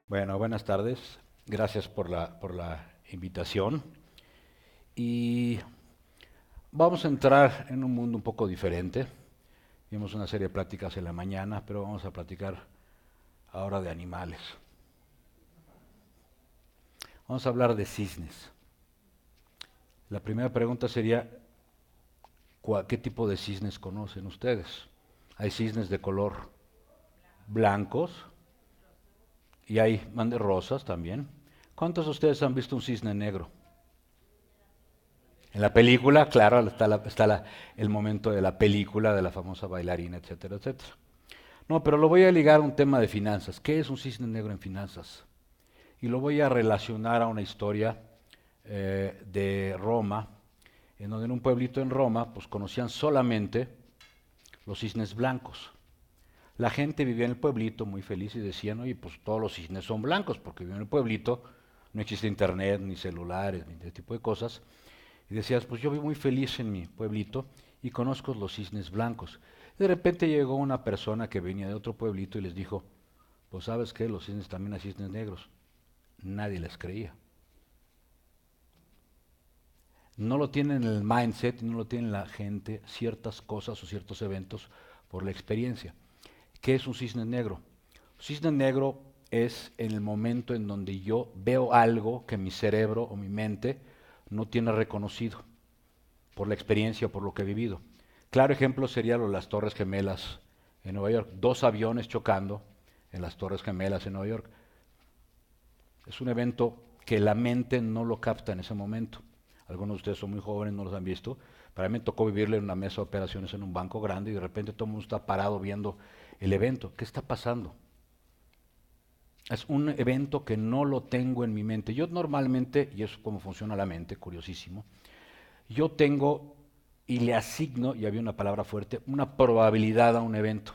Bueno, buenas tardes. Gracias por la invitación. Y vamos a entrar en un mundo un poco diferente. Vimos una serie de pláticas en la mañana, pero vamos a platicar ahora de animales. Vamos a hablar de cisnes. La primera pregunta sería, ¿qué tipo de cisnes conocen ustedes? Hay cisnes de color blancos y hay de rosas también. ¿Cuántos de ustedes han visto un cisne negro? En la película, claro, está el momento de la película, de la famosa bailarina, etcétera, etcétera. No, pero lo voy a ligar a un tema de finanzas. ¿Qué es un cisne negro en finanzas? Y lo voy a relacionar a una historia de Roma, en donde en un pueblito en Roma, pues conocían solamente los cisnes blancos. La gente vivía en el pueblito muy feliz y decían, oye, pues todos los cisnes son blancos, porque viven en el pueblito, no existe internet, ni celulares, ni ese tipo de cosas. Y decías, pues yo vivo muy feliz en mi pueblito y conozco los cisnes blancos. De repente llegó una persona que venía de otro pueblito y les dijo, pues sabes qué, los cisnes también hay cisnes negros. Nadie les creía. No lo tienen en el mindset, no lo tienen la gente, ciertas cosas o ciertos eventos por la experiencia. ¿Qué es un cisne negro? Un cisne negro es en el momento en donde yo veo algo que mi cerebro o mi mente no tiene reconocido por la experiencia o por lo que he vivido. Claro ejemplo sería lo de las Torres Gemelas en Nueva York. Dos aviones chocando en las Torres Gemelas en Nueva York. Es un evento que la mente no lo capta en ese momento. Algunos de ustedes son muy jóvenes, no los han visto. Para mí me tocó vivirle en una mesa de operaciones en un banco grande y de repente todo el mundo está parado viendo el evento. ¿Qué está pasando? Es un evento que no lo tengo en mi mente. Yo normalmente, y eso es cómo funciona la mente, curiosísimo, yo tengo y le asigno, y había una palabra fuerte, una probabilidad a un evento.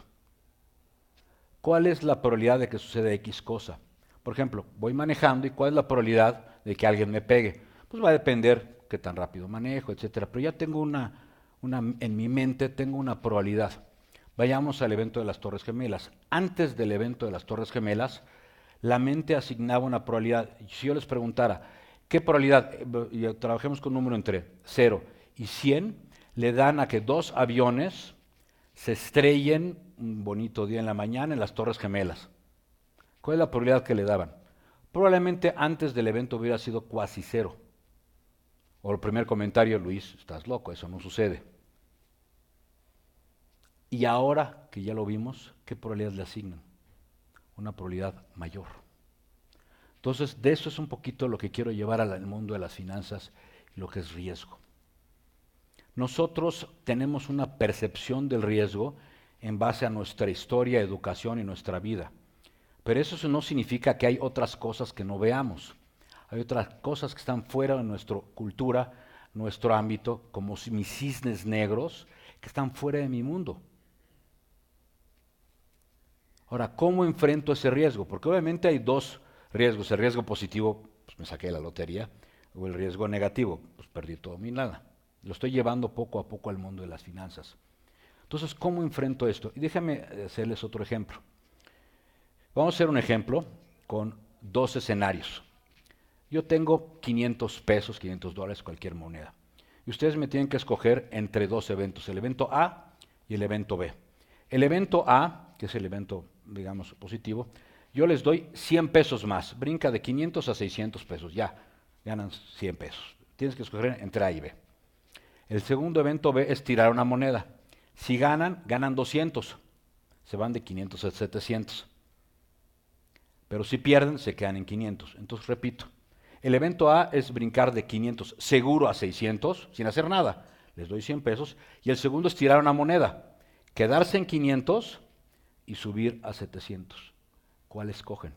¿Cuál es la probabilidad de que suceda X cosa? Por ejemplo, voy manejando y ¿cuál es la probabilidad de que alguien me pegue? Pues va a depender qué tan rápido manejo, etcétera. Pero ya tengo en mi mente tengo una probabilidad. Vayamos al evento de las Torres Gemelas. Antes del evento de las Torres Gemelas, la mente asignaba una probabilidad. Si yo les preguntara, ¿qué probabilidad? Y trabajemos con un número entre 0 y 100, le dan a que dos aviones se estrellen un bonito día en la mañana en las Torres Gemelas. ¿Cuál es la probabilidad que le daban? Probablemente antes del evento hubiera sido cuasi cero. O el primer comentario, Luis, estás loco, eso no sucede. Y ahora que ya lo vimos, ¿qué probabilidad le asignan? Una probabilidad mayor. Entonces, de eso es un poquito lo que quiero llevar al mundo de las finanzas y lo que es riesgo. Nosotros tenemos una percepción del riesgo en base a nuestra historia, educación y nuestra vida. Pero eso no significa que hay otras cosas que no veamos. Hay otras cosas que están fuera de nuestra cultura, nuestro ámbito, como mis cisnes negros, que están fuera de mi mundo. Ahora, ¿cómo enfrento ese riesgo? Porque obviamente hay dos riesgos. El riesgo positivo, pues me saqué la lotería, o el riesgo negativo, pues perdí todo mi lana. Lo estoy llevando poco a poco al mundo de las finanzas. Entonces, ¿cómo enfrento esto? Y déjame hacerles otro ejemplo. Vamos a hacer un ejemplo con dos escenarios. Yo tengo 500 pesos, 500 dólares, cualquier moneda. Y ustedes me tienen que escoger entre dos eventos, el evento A y el evento B. El evento A, que es el evento, digamos, positivo, yo les doy 100 pesos más. Brinca de 500 a 600 pesos, ya, ganan 100 pesos. Tienes que escoger entre A y B. El segundo evento B es tirar una moneda. Si ganan, ganan 200. Se van de 500 a 700. Pero si pierden, se quedan en 500. Entonces, repito, el evento A es brincar de 500 seguro a 600 sin hacer nada. Les doy 100 pesos. Y el segundo es tirar una moneda. Quedarse en 500 y subir a 700. ¿Cuál escogen?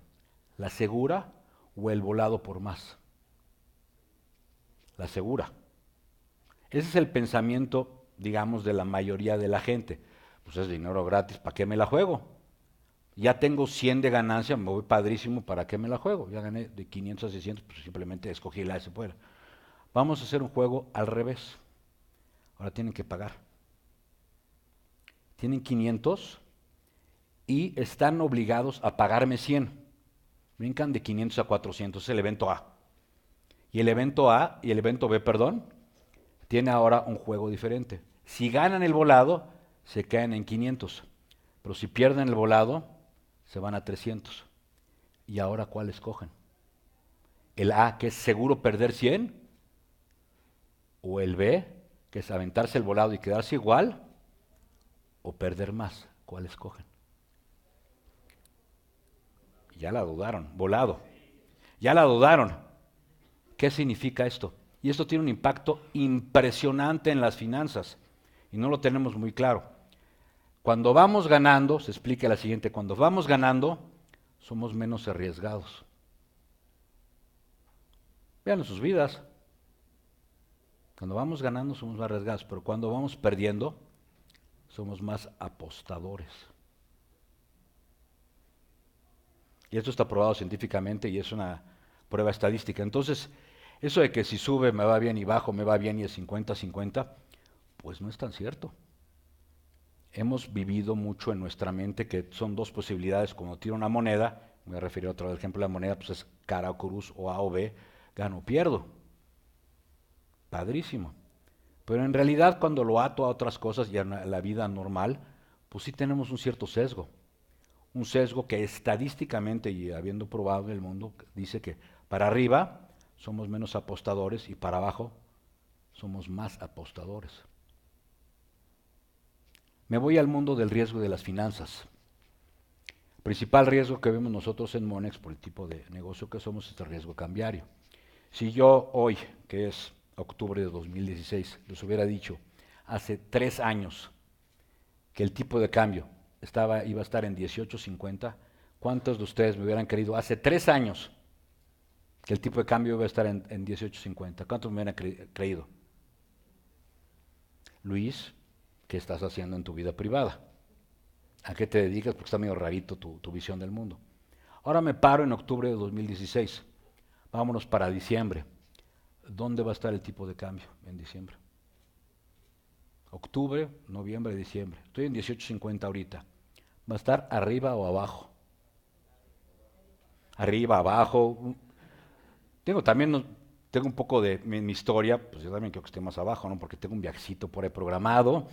¿La segura o el volado por más? La segura. Ese es el pensamiento, digamos, de la mayoría de la gente. Pues es dinero gratis, ¿para qué me la juego? Ya tengo 100 de ganancia, me voy padrísimo, ¿para qué me la juego? Ya gané de 500 a 600, pues simplemente escogí la S fuera. Vamos a hacer un juego al revés. Ahora tienen que pagar. Tienen 500 y están obligados a pagarme 100. Brincan de 500 a 400, es el evento A. Y el evento A y el evento B, perdón, tiene ahora un juego diferente. Si ganan el volado, se caen en 500. Pero si pierden el volado, se van a 300. ¿Y ahora cuál escogen? ¿El A, que es seguro perder 100? ¿O el B, que es aventarse el volado y quedarse igual? ¿O perder más? ¿Cuál escogen? Ya la dudaron, volado. Ya la dudaron. ¿Qué significa esto? Y esto tiene un impacto impresionante en las finanzas. Y no lo tenemos muy claro. Cuando vamos ganando, se explica la siguiente, cuando vamos ganando, somos menos arriesgados. Vean sus vidas. Cuando vamos ganando somos más arriesgados, pero cuando vamos perdiendo, somos más apostadores. Y esto está probado científicamente y es una prueba estadística. Entonces, eso de que si sube me va bien y bajo me va bien y es 50-50, pues no es tan cierto. Hemos vivido mucho en nuestra mente que son dos posibilidades. Cuando tiro una moneda, me voy a referir a otro ejemplo de la moneda, pues es cara o cruz o A o B, gano o pierdo. Padrísimo. Pero en realidad cuando lo ato a otras cosas y a la vida normal, pues sí tenemos un cierto sesgo. Un sesgo que estadísticamente y habiendo probado en el mundo, dice que para arriba somos menos apostadores y para abajo somos más apostadores. Me voy al mundo del riesgo de las finanzas. El principal riesgo que vemos nosotros en Monex por el tipo de negocio que somos es el riesgo cambiario. Si yo hoy, que es octubre de 2016, les hubiera dicho hace 3 años que el tipo de cambio iba a estar en 18.50, ¿cuántos de ustedes me hubieran creído hace 3 años que el tipo de cambio iba a estar en 18.50? ¿Cuántos me hubieran creído? Luis, ¿qué estás haciendo en tu vida privada? ¿A qué te dedicas? Porque está medio rarito tu visión del mundo. Ahora me paro en octubre de 2016. Vámonos para diciembre. ¿Dónde va a estar el tipo de cambio en diciembre? Octubre, noviembre, diciembre. Estoy en 18.50 ahorita. ¿Va a estar arriba o abajo? Arriba, abajo. Tengo un poco de mi historia, pues yo también creo que esté más abajo, ¿no? Porque tengo un viajecito por ahí programado,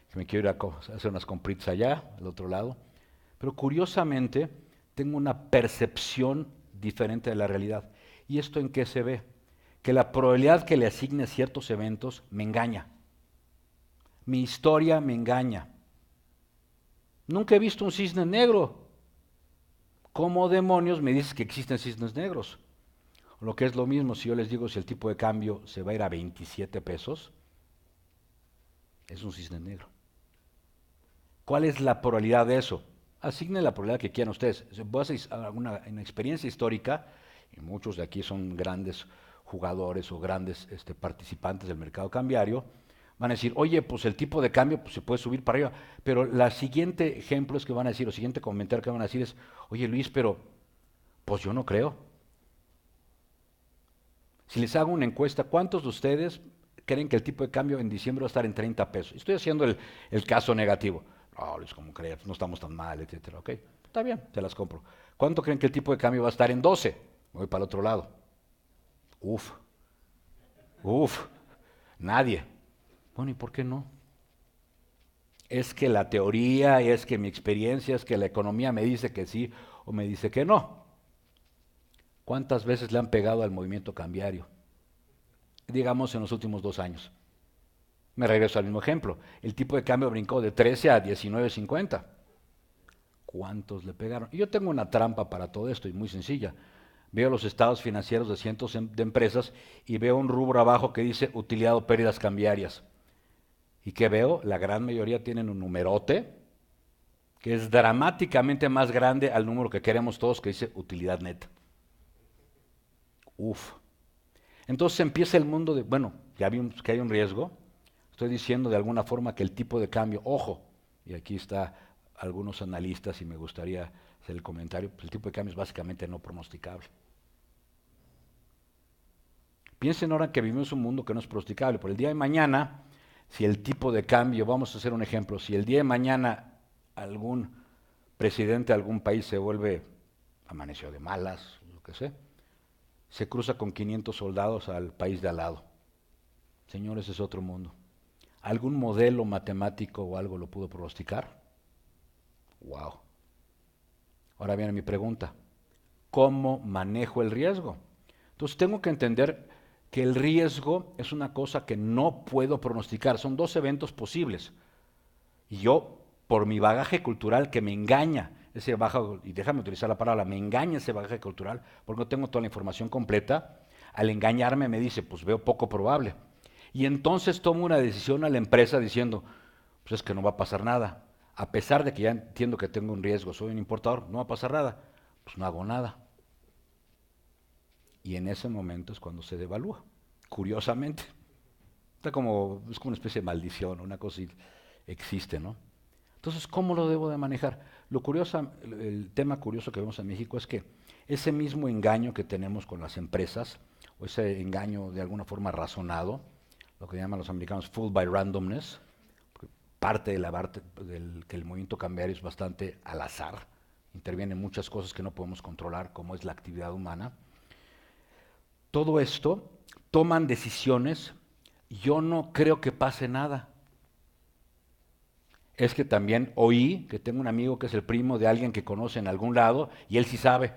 que me quiero ir a hacer unas compritas allá, al otro lado. Pero curiosamente, tengo una percepción diferente de la realidad. ¿Y esto en qué se ve? Que la probabilidad que le asigne ciertos eventos me engaña. Mi historia me engaña. Nunca he visto un cisne negro. ¿Cómo demonios me dices que existen cisnes negros? Lo que es lo mismo, si yo les digo si el tipo de cambio se va a ir a 27 pesos, es un cisne negro. ¿Cuál es la probabilidad de eso? Asignen la probabilidad que quieran ustedes. Voy a hacer una experiencia histórica, y muchos de aquí son grandes jugadores o grandes participantes del mercado cambiario, van a decir, oye, pues el tipo de cambio pues, se puede subir para arriba, pero la siguiente ejemplo es que van a decir, o siguiente comentario que van a decir es, oye Luis, pero pues yo no creo. Si les hago una encuesta, ¿cuántos de ustedes creen que el tipo de cambio en diciembre va a estar en 30 pesos? Estoy haciendo el caso negativo. No, Luis, ¿cómo crees? No estamos tan mal, etcétera. Ok, está bien, te las compro. ¿Cuánto creen que el tipo de cambio va a estar en 12? Voy para el otro lado. Uf, uf, nadie. Bueno, ¿y por qué no? Es que la teoría, es que mi experiencia, es que la economía me dice que sí o me dice que no. ¿Cuántas veces le han pegado al movimiento cambiario? Digamos en los últimos 2 años. Me regreso al mismo ejemplo. El tipo de cambio brincó de 13 a 19.50. ¿Cuántos le pegaron? Y yo tengo una trampa para todo esto y muy sencilla. Veo los estados financieros de cientos de empresas y veo un rubro abajo que dice utilidad o pérdidas cambiarias. ¿Y qué veo? La gran mayoría tienen un numerote que es dramáticamente más grande al número que queremos todos que dice utilidad neta. Uf. Entonces empieza el mundo de, bueno, ya vimos que hay un riesgo. Estoy diciendo de alguna forma que el tipo de cambio, ojo, y aquí está algunos analistas y me gustaría hacer el comentario, pues el tipo de cambio es básicamente no pronosticable. Piensen ahora que vivimos un mundo que no es pronosticable. Por el día de mañana, si el tipo de cambio, vamos a hacer un ejemplo, si el día de mañana algún presidente de algún país se vuelve, amaneció de malas, que sé, se cruza con 500 soldados al país de al lado. Señores, es otro mundo. ¿Algún modelo matemático o algo lo pudo pronosticar? Wow. Ahora viene mi pregunta. ¿Cómo manejo el riesgo? Entonces tengo que entender que el riesgo es una cosa que no puedo pronosticar. Son dos eventos posibles. Y yo, por mi bagaje cultural que me engaña, ese bagaje, y déjame utilizar la palabra, me engaña ese bagaje cultural, porque no tengo toda la información completa, al engañarme me dice, pues veo poco probable. Y entonces tomo una decisión a la empresa diciendo, pues es que no va a pasar nada. A pesar de que ya entiendo que tengo un riesgo, soy un importador, no va a pasar nada. Pues no hago nada. Y en ese momento es cuando se devalúa, curiosamente. Es como una especie de maldición, una cosa existe, ¿no? Entonces, ¿cómo lo debo de manejar? Lo curioso, el tema curioso que vemos en México es que ese mismo engaño que tenemos con las empresas, o ese engaño de alguna forma razonado, lo que llaman los americanos fooled by randomness, parte del que el movimiento cambiario es bastante al azar, intervienen muchas cosas que no podemos controlar, como es la actividad humana. Todo esto toman decisiones, yo no creo que pase nada. Es que también oí que tengo un amigo que es el primo de alguien que conoce en algún lado y él sí sabe.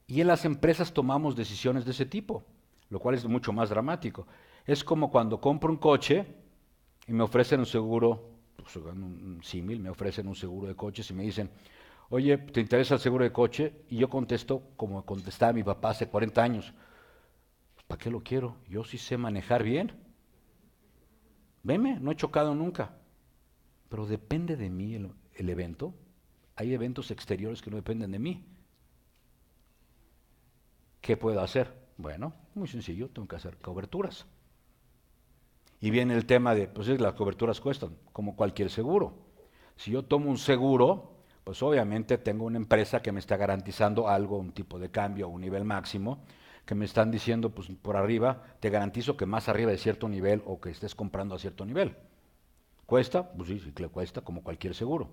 Y en las empresas tomamos decisiones de ese tipo, lo cual es mucho más dramático. Es como cuando compro un coche y me ofrecen un seguro, pues, un símil, me ofrecen un seguro de coches y me dicen, oye, ¿te interesa el seguro de coche? Y yo contesto como contestaba mi papá hace 40 años, pues, ¿para qué lo quiero? Yo sí sé manejar bien. Veme, no he chocado nunca. Pero depende de mí el evento. Hay eventos exteriores que no dependen de mí. ¿Qué puedo hacer? Bueno, muy sencillo, tengo que hacer coberturas. Y viene el tema de, pues las coberturas cuestan, como cualquier seguro. Si yo tomo un seguro, pues obviamente tengo una empresa que me está garantizando algo, un tipo de cambio, un nivel máximo, que me están diciendo, pues por arriba, te garantizo que más arriba de cierto nivel o que estés comprando a cierto nivel. ¿Cuesta? Pues sí, sí que le cuesta, como cualquier seguro.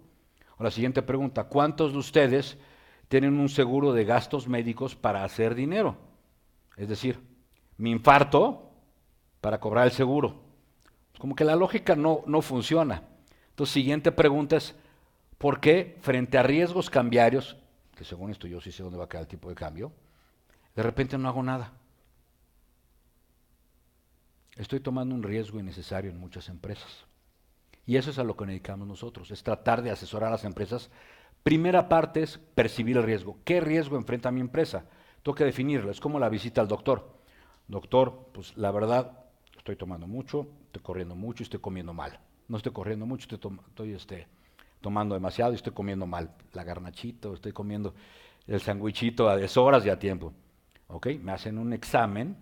Ahora, siguiente pregunta, ¿cuántos de ustedes tienen un seguro de gastos médicos para hacer dinero? Es decir, mi infarto para cobrar el seguro. Como que la lógica no funciona. Entonces, siguiente pregunta es, ¿por qué frente a riesgos cambiarios, que según esto yo sí sé dónde va a quedar el tipo de cambio, de repente no hago nada? Estoy tomando un riesgo innecesario en muchas empresas. Y eso es a lo que nos dedicamos nosotros, es tratar de asesorar a las empresas. Primera parte es percibir el riesgo. ¿Qué riesgo enfrenta mi empresa? Tengo que definirlo, es como la visita al doctor. Doctor, pues la verdad, estoy tomando mucho, estoy corriendo mucho y estoy comiendo mal. No estoy corriendo mucho, estoy tomando demasiado y estoy comiendo mal. La garnachito, estoy comiendo el sandwichito a deshoras y a tiempo. ¿Ok? Me hacen un examen,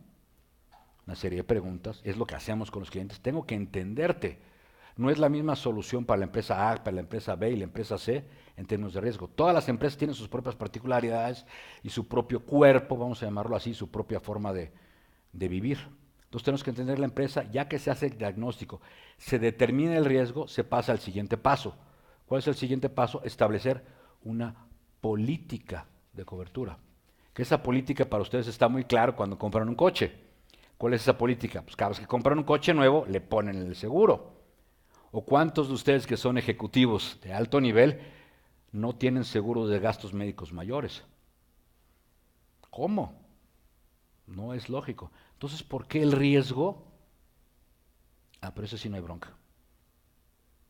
una serie de preguntas, es lo que hacemos con los clientes. Tengo que entenderte. No es la misma solución para la empresa A, para la empresa B y la empresa C en términos de riesgo. Todas las empresas tienen sus propias particularidades y su propio cuerpo, vamos a llamarlo así, su propia forma de vivir. Entonces tenemos que entender la empresa, ya que se hace el diagnóstico, se determina el riesgo, se pasa al siguiente paso. ¿Cuál es el siguiente paso? Establecer una política de cobertura. Que esa política para ustedes está muy claro cuando compran un coche. ¿Cuál es esa política? Pues cada vez que compran un coche nuevo, le ponen el seguro. ¿O cuántos de ustedes que son ejecutivos de alto nivel no tienen seguro de gastos médicos mayores? ¿Cómo? No es lógico. Entonces, ¿por qué el riesgo? Ah, pero eso sí no hay bronca.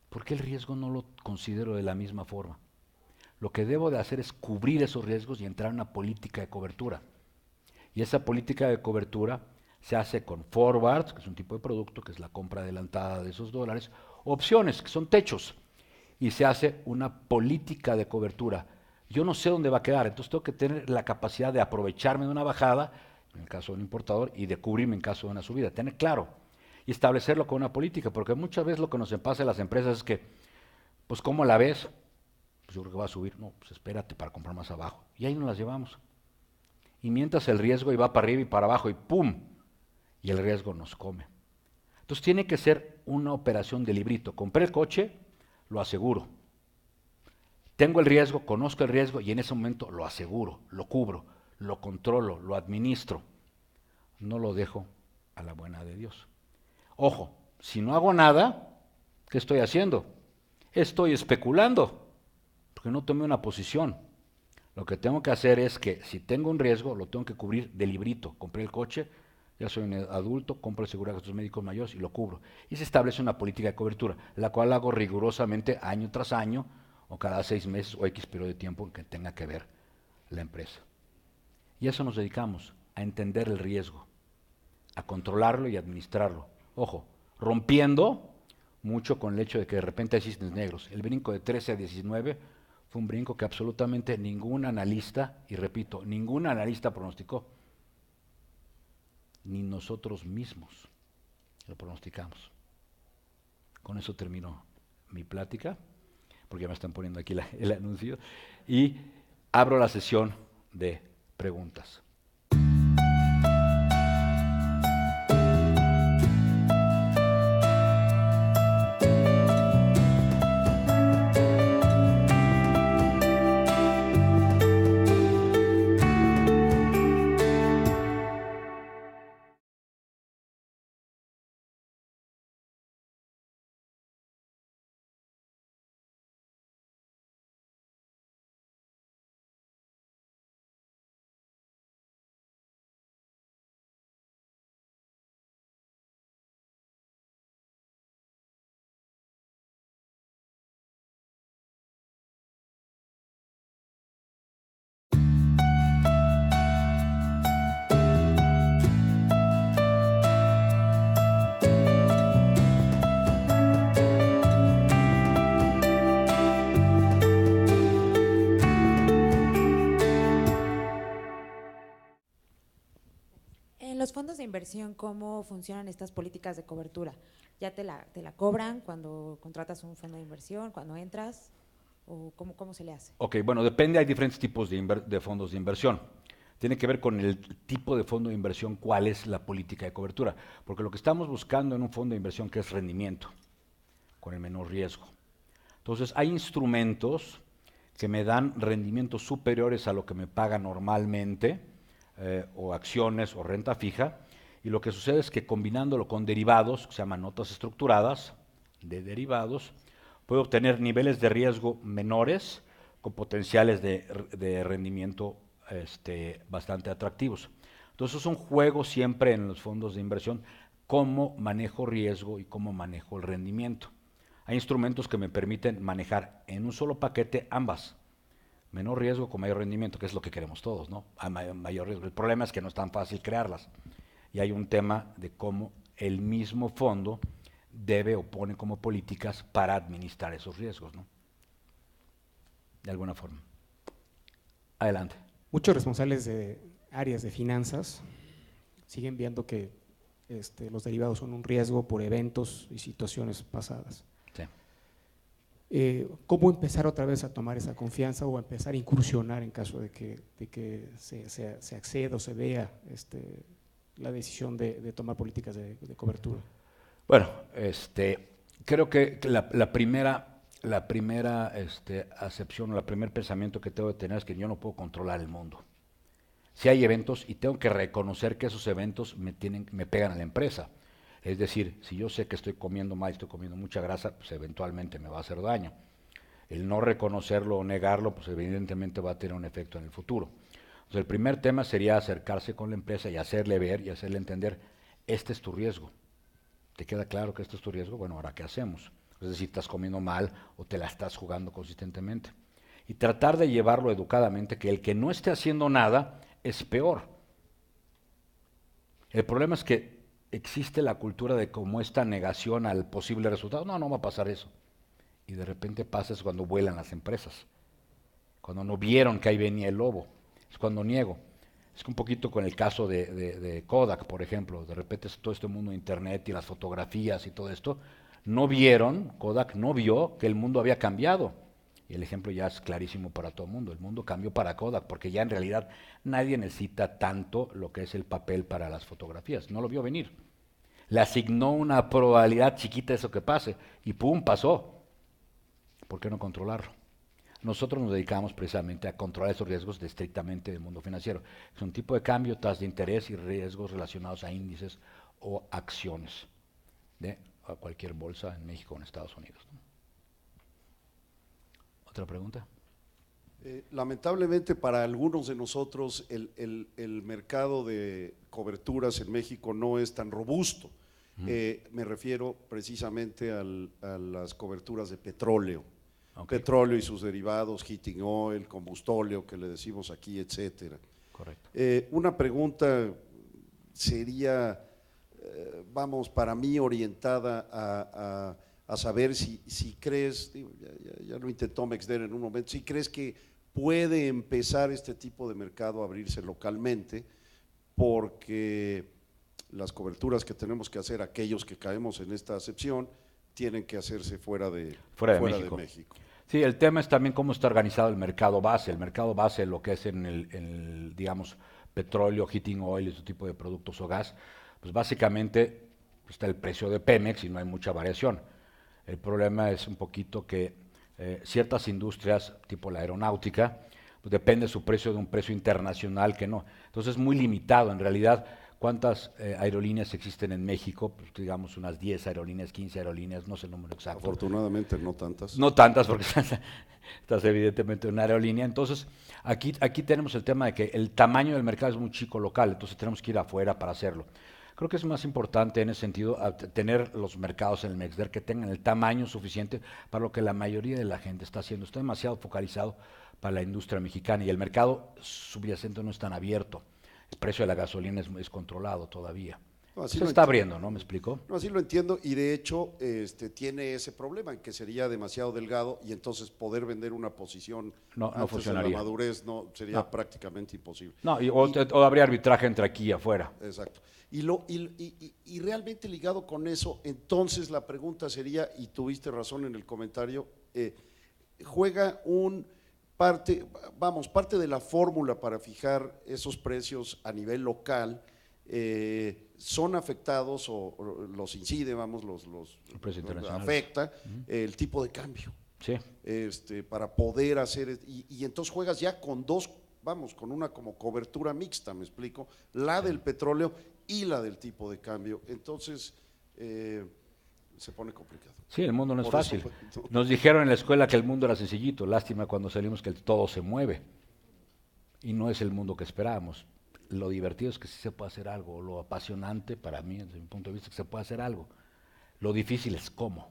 ¿Por qué el riesgo no lo considero de la misma forma? Lo que debo de hacer es cubrir esos riesgos y entrar en una política de cobertura. Y esa política de cobertura se hace con forwards, que es un tipo de producto, que es la compra adelantada de esos dólares, opciones, que son techos, y se hace una política de cobertura. Yo no sé dónde va a quedar, entonces tengo que tener la capacidad de aprovecharme de una bajada, en el caso de un importador, y de cubrirme en caso de una subida, tener claro y establecerlo con una política, porque muchas veces lo que nos pasa en las empresas es que, pues ¿cómo la ves? Pues yo creo que va a subir, no, pues espérate para comprar más abajo, y ahí nos las llevamos. Y mientras el riesgo iba para arriba y para abajo y ¡pum! Y el riesgo nos come. Entonces tiene que ser una operación de librito. Compré el coche, lo aseguro. tengo el riesgo, conozco el riesgo y en ese momento lo aseguro, lo cubro, lo controlo, lo administro. No lo dejo a la buena de Dios. Ojo, si no hago nada, ¿qué estoy haciendo? Estoy especulando, porque no tomé una posición. Lo que tengo que hacer es que si tengo un riesgo, lo tengo que cubrir de librito. Compré el coche, ya soy un adulto, compro el seguro de gastos médicos mayores y lo cubro. Y se establece una política de cobertura, la cual hago rigurosamente año tras año, o cada 6 meses, o X periodo de tiempo en que tenga que ver la empresa. Y a eso nos dedicamos, a entender el riesgo, a controlarlo y administrarlo. Ojo, rompiendo mucho con el hecho de que de repente hay cisnes negros. El brinco de 13 a 19 fue un brinco que absolutamente ningún analista, y repito, ningún analista pronosticó, ni nosotros mismos lo pronosticamos. Con eso termino mi plática, porque ya me están poniendo aquí el anuncio, y abro la sesión de preguntas. En los fondos de inversión, ¿cómo funcionan estas políticas de cobertura? ¿Ya te la cobran cuando contratas un fondo de inversión, cuando entras? ¿O cómo se le hace? Ok, bueno, depende, hay diferentes tipos de fondos de inversión. Tiene que ver con el tipo de fondo de inversión, cuál es la política de cobertura. Porque lo que estamos buscando en un fondo de inversión que es rendimiento, con el menor riesgo. Entonces, hay instrumentos que me dan rendimientos superiores a lo que me paga normalmente, o acciones o renta fija, y lo que sucede es que combinándolo con derivados, que se llaman notas estructuradas de derivados, puedo obtener niveles de riesgo menores con potenciales de rendimiento bastante atractivos. Entonces es un juego siempre en los fondos de inversión, cómo manejo riesgo y cómo manejo el rendimiento. Hay instrumentos que me permiten manejar en un solo paquete ambas. Menor riesgo con mayor rendimiento, que es lo que queremos todos, ¿no? A mayor riesgo. El problema es que no es tan fácil crearlas. Y hay un tema de cómo el mismo fondo debe o pone como políticas para administrar esos riesgos, ¿no? De alguna forma. Adelante. Muchos responsables de áreas de finanzas siguen viendo que los derivados son un riesgo por eventos y situaciones pasadas. Sí. ¿Cómo empezar otra vez a tomar esa confianza o a empezar a incursionar en caso de que se acceda o se vea la decisión de tomar políticas de cobertura? Bueno, creo que la primera acepción o el primer pensamiento que tengo que tener es que yo no puedo controlar el mundo. Si hay eventos y tengo que reconocer que esos eventos me pegan a la empresa. Es decir, si yo sé que estoy comiendo mal, estoy comiendo mucha grasa, pues eventualmente me va a hacer daño. El no reconocerlo o negarlo, pues evidentemente va a tener un efecto en el futuro. Entonces, el primer tema sería acercarse con la empresa y hacerle ver y hacerle entender, este es tu riesgo. ¿Te queda claro que esto es tu riesgo? Bueno, ahora, ¿qué hacemos? Es decir, estás comiendo mal o te la estás jugando consistentemente. Y tratar de llevarlo educadamente, que el que no esté haciendo nada es peor. El problema es que existe la cultura de como esta negación al posible resultado. No, no va a pasar eso. Y de repente pasa es cuando vuelan las empresas. Cuando no vieron que ahí venía el lobo. Es cuando niego. Es un poquito con el caso de Kodak, por ejemplo. De repente todo este mundo de internet y las fotografías y todo esto. No vieron, Kodak no vio que el mundo había cambiado. Y el ejemplo ya es clarísimo para todo el mundo. El mundo cambió para Kodak, porque ya en realidad nadie necesita tanto lo que es el papel para las fotografías. No lo vio venir. Le asignó una probabilidad chiquita de eso que pase. Y ¡pum! Pasó. ¿Por qué no controlarlo? Nosotros nos dedicamos precisamente a controlar esos riesgos estrictamente del mundo financiero. Es un tipo de cambio, tasas de interés y riesgos relacionados a índices o acciones de a cualquier bolsa en México o en Estados Unidos, ¿no? ¿Otra pregunta? Lamentablemente para algunos de nosotros el mercado de coberturas en México no es tan robusto. Me refiero precisamente a las coberturas de petróleo. Okay. Petróleo y sus derivados, heating oil, combustóleo, que le decimos aquí, etcétera. Correcto. Una pregunta sería, vamos, para mí orientada a saber si crees, digo, ya lo intentó Mexder en un momento, si crees que puede empezar este tipo de mercado a abrirse localmente, porque las coberturas que tenemos que hacer, aquellos que caemos en esta acepción, tienen que hacerse fuera de México. Sí, el tema es también cómo está organizado el mercado base. El mercado base, lo que es en el digamos, petróleo, heating oil, ese tipo de productos o gas, pues básicamente está el precio de Pemex y no hay mucha variación. El problema es un poquito que ciertas industrias, tipo la aeronáutica, pues depende su precio de un precio internacional que no. Entonces es muy limitado en realidad. ¿Cuántas aerolíneas existen en México? Pues digamos unas 10 aerolíneas, 15 aerolíneas, no sé el número exacto. Afortunadamente no tantas. No tantas porque estás evidentemente en una aerolínea. Entonces aquí tenemos el tema de que el tamaño del mercado es muy chico local, entonces tenemos que ir afuera para hacerlo. Creo que es más importante en ese sentido tener los mercados en el Mexder que tengan el tamaño suficiente para lo que la mayoría de la gente está haciendo. Está demasiado focalizado para la industria mexicana y el mercado subyacente no es tan abierto. El precio de la gasolina es controlado todavía. No, se está abriendo, ¿no? ¿Me explico? No, así lo entiendo y de hecho tiene ese problema en que sería demasiado delgado y entonces poder vender una posición no antes funcionaría. de la madurez sería prácticamente imposible. No, o habría arbitraje entre aquí y afuera. Exacto. Y realmente ligado con eso, entonces la pregunta sería, y tuviste razón en el comentario, juega parte de la fórmula para fijar esos precios a nivel local, son afectados o los incide, los afecta el tipo de cambio. Sí. Para poder hacer, y entonces juegas ya con con una como cobertura mixta, me explico, la del petróleo y la del tipo de cambio. Entonces se pone complicado. Sí, el mundo no es fácil. Nos dijeron en la escuela que el mundo era sencillito, lástima cuando salimos que todo se mueve. Y no es el mundo que esperábamos. Lo divertido es que sí se puede hacer algo, lo apasionante para mí, desde mi punto de vista, es que se puede hacer algo. Lo difícil es cómo.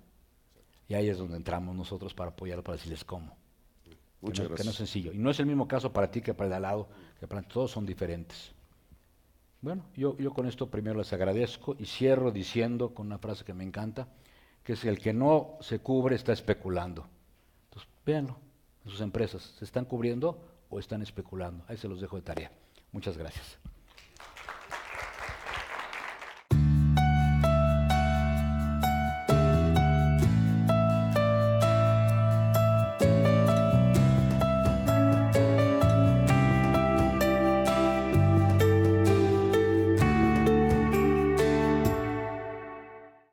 Y ahí es donde entramos nosotros para apoyarlo, para decirles cómo. Muchas gracias. Que no es sencillo. Y no es el mismo caso para ti que para el de al lado, todos son diferentes. Bueno, yo con esto primero les agradezco y cierro diciendo con una frase que me encanta, que es el que no se cubre está especulando. Entonces, véanlo en sus empresas, ¿se están cubriendo o están especulando? Ahí se los dejo de tarea. Muchas gracias.